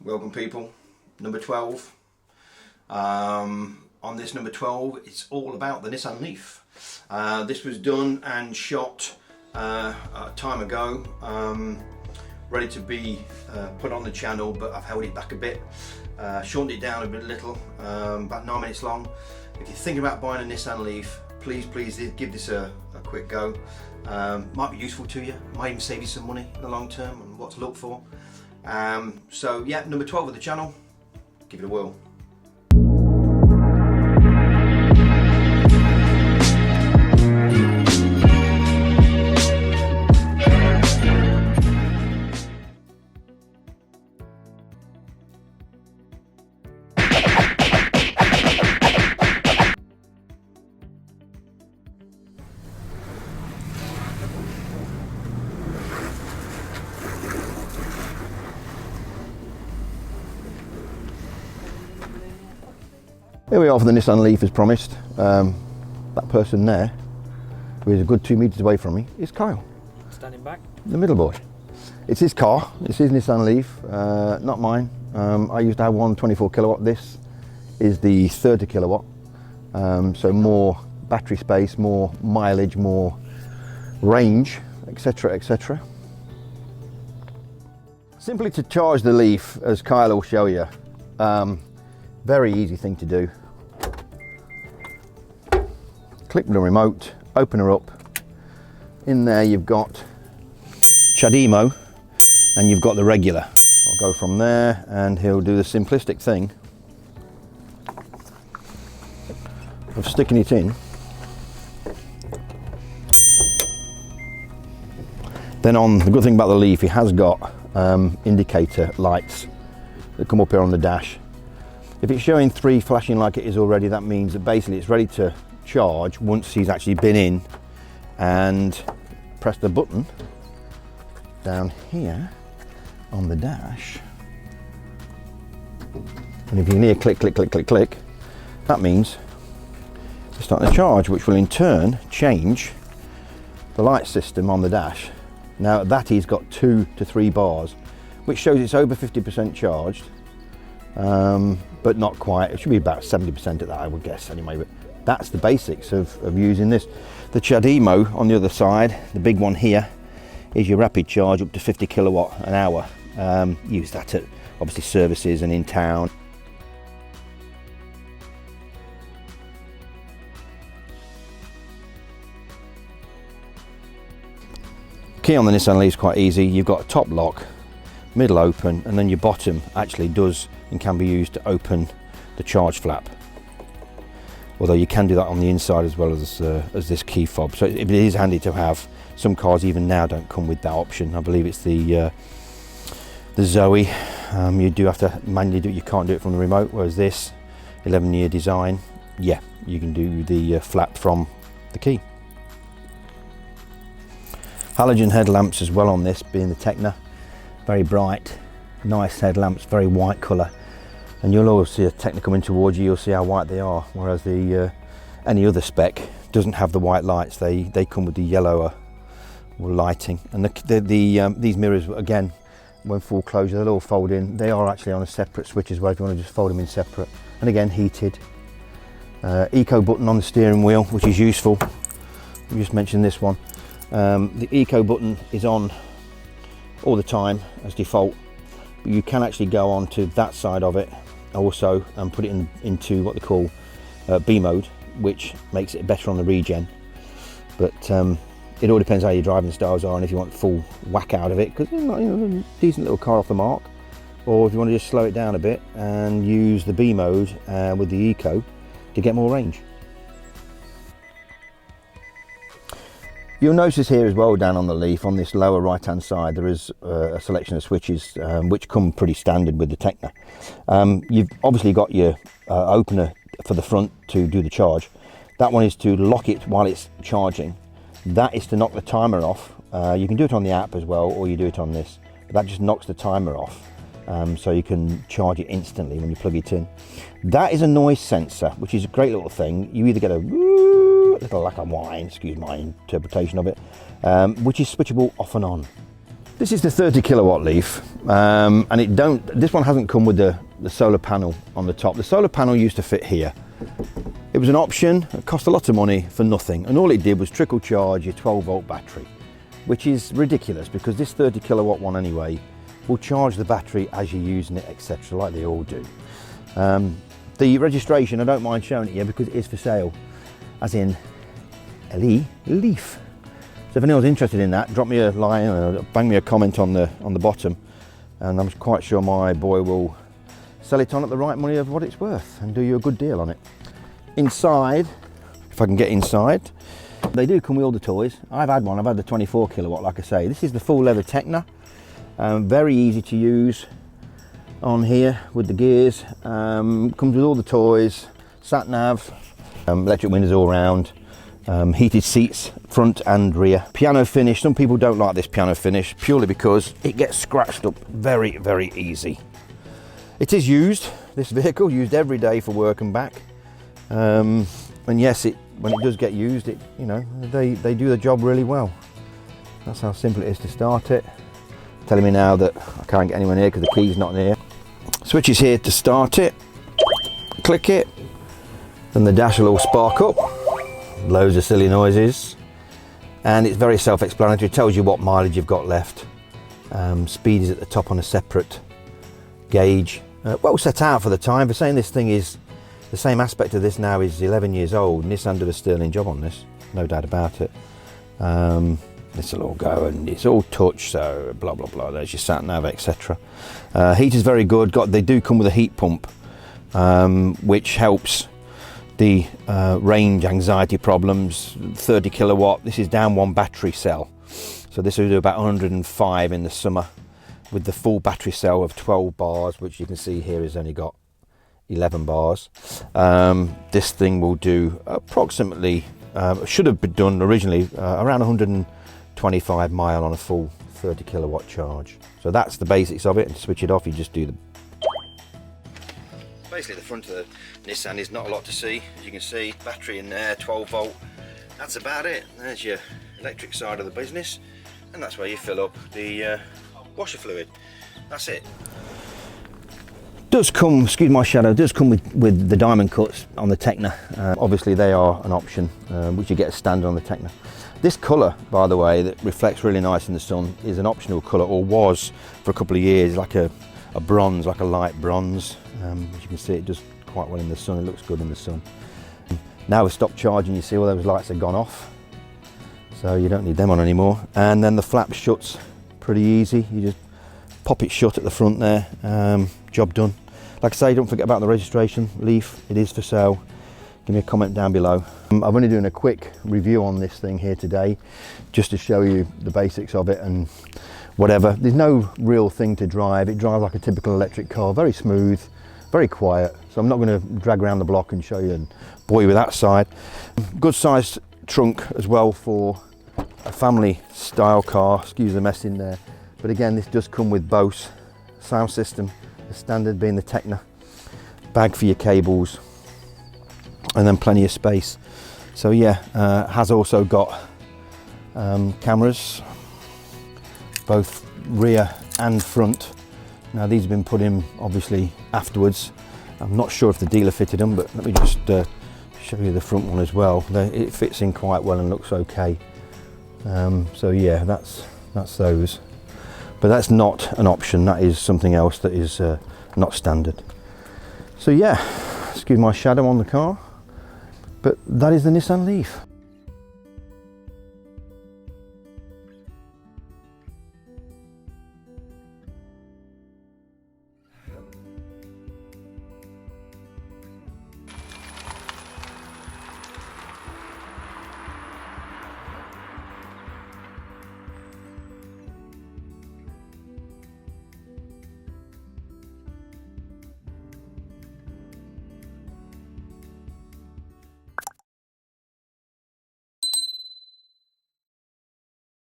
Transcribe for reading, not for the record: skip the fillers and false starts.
Welcome people, number 12. On this number 12 it's all about the Nissan Leaf. This was done and shot a time ago, ready to be put on the channel, but I've held it back a bit, shortened it down a little, about 9 minutes long. If you're thinking about buying a Nissan Leaf, please give this a quick go. Might be useful to you, might even save you some money in the long term and what to look for. So yeah, number 12 of the channel, give it a whirl. Here we are for the Nissan Leaf as promised. That person there, who is a good 2 meters away from me, is Kyle. Standing back. The middle boy. It's his car, it's his Nissan Leaf, not mine. I used to have one 24 kilowatt, this is the 30 kilowatt. So more battery space, more mileage, more range, etc, etc. Simply to charge the Leaf, as Kyle will show you, very easy thing to do. Click the remote, open her up. In there you've got CHAdeMO and you've got the regular. I'll go from there and he'll do the simplistic thing of sticking it in. Then on, the good thing about the Leaf, it has got indicator lights that come up here on the dash. If it's showing 3 flashing like it is already, that means that basically it's ready to charge once he's actually been in and press the button down here on the dash. And if you can hear click, click, click, click, click, that means it's starting to charge, which will in turn change the light system on the dash. Now that he's got 2 to 3 bars, which shows it's over 50% charged. But not quite. It should be about 70% of that, I would guess anyway, but that's the basics of using this. The CHAdeMO on the other side, the big one here, is your rapid charge up to 50 kilowatt an hour. Use that at obviously services and in town. Key on the Nissan Leaf is quite easy. You've got a top lock, middle open, and then your bottom actually does and can be used to open the charge flap. Although you can do that on the inside as well as this key fob. So it is handy to have. Some cars even now don't come with that option. I believe it's the Zoe. You do have to manually do it. You can't do it from the remote. Whereas this 11-year design, yeah, you can do the flap from the key. Halogen headlamps as well on this, being the TEKNA. Very bright, nice headlamps, very white colour. And you'll always see a TEKNA coming towards you, you'll see how white they are, whereas the any other spec doesn't have the white lights. They come with the yellower lighting. And these mirrors, again, when full closure, they'll all fold in. They are actually on a separate switch as well if you want to just fold them in separate. And again, heated. Eco button on the steering wheel, which is useful. I just mentioned this one. The Eco button is on all the time as default, but you can actually go on to that side of it also and put it into what they call B mode, which makes it better on the regen. But it all depends how your driving styles are and if you want full whack out of it, because it's not, you know, a decent little car off the mark, or if you want to just slow it down a bit and use the B mode with the Eco to get more range. You'll notice here as well down on the Leaf, on this lower right hand side, there is a selection of switches which come pretty standard with the TEKNA. You've obviously got your opener for the front to do the charge. That one is to lock it while it's charging. That is to knock the timer off. You can do it on the app as well, or you do it on this. That just knocks the timer off, so you can charge it instantly when you plug it in. That is a noise sensor, which is a great little thing. You either get a little lack of whine, excuse my interpretation of it, which is switchable off and on. This is the 30 kilowatt Leaf, and this one hasn't come with the solar panel on the top. The solar panel used to fit here. It was an option, it cost a lot of money for nothing, and all it did was trickle charge your 12 volt battery, which is ridiculous because this 30 kilowatt one anyway will charge the battery as you're using it, etc., like they all do. The registration, I don't mind showing it here because it is for sale, as in Leaf. So if anyone's interested in that, drop me a line or bang me a comment on the bottom, and I'm quite sure my boy will sell it on at the right money of what it's worth and do you a good deal on it. Inside, if I can get inside, they do come with all the toys. I've had one, I've had the 24 kilowatt, like I say. This is the full leather TEKNA, very easy to use on here with the gears. Comes with all the toys, sat nav, electric windows all round. Heated seats front and rear. Piano finish. Some people don't like this piano finish purely because it gets scratched up very, very easy. It is used, this vehicle, used every day for work and back. And yes, when it does get used, they do the job really well. That's how simple it is to start it. Telling me now that I can't get anywhere near because the key's not near. Switch is here to start it. Click it, then the dash will all spark up. Loads of silly noises, and it's very self-explanatory. It tells you what mileage you've got left. Speed is at the top on a separate gauge. Well set out for the time. For saying this thing is the same aspect of this now is 11 years old. Nissan did a sterling job on this, no doubt about it. This will all go, and it's all touch, so blah blah blah. There's your sat nav, etc. Heat is very good. They do come with a heat pump, which helps the range anxiety problems. 30 kilowatt, this is down one battery cell, so this will do about 105 in the summer with the full battery cell of 12 bars, which you can see here has only got 11 bars. This thing will do approximately, should have been done originally around 125 mile on a full 30 kilowatt charge. So that's the basics of it, and to switch it off you just do the basically the front of the Nissan is not a lot to see. As you can see, battery in there, 12 volt, that's about it. There's your electric side of the business, and that's where you fill up the washer fluid. That's it. Does come, excuse my shadow, does come with the diamond cuts on the TEKNA. Obviously they are an option, which you get as standard on the TEKNA. This colour, by the way, that reflects really nice in the sun, is an optional colour, or was for a couple of years, like a bronze, like a light bronze. As you can see, it does quite well in the sun. It looks good in the sun. Now we've stopped charging, you see all those lights have gone off, so you don't need them on anymore. And then the flap shuts pretty easy. You just pop it shut at the front there. Job done. Like I say, don't forget about the registration. Leaf, it is for sale. Give me a comment down below. I'm only doing a quick review on this thing here today, just to show you the basics of it and whatever. There's no real thing to drive. It drives like a typical electric car, very smooth, very quiet. So I'm not going to drag around the block and show you and bore you with that side. Good sized trunk as well for a family style car. Excuse the mess in there. But again, this does come with Bose sound system, the standard being the TEKNA. Bag for your cables, and then plenty of space. So yeah, has also got cameras, both rear and front. Now these have been put in obviously afterwards. I'm not sure if the dealer fitted them, but let me just show you the front one as well. It fits in quite well and looks okay. So yeah, that's those. But that's not an option, that is something else that is not standard. So yeah, excuse my shadow on the car, but that is the Nissan Leaf.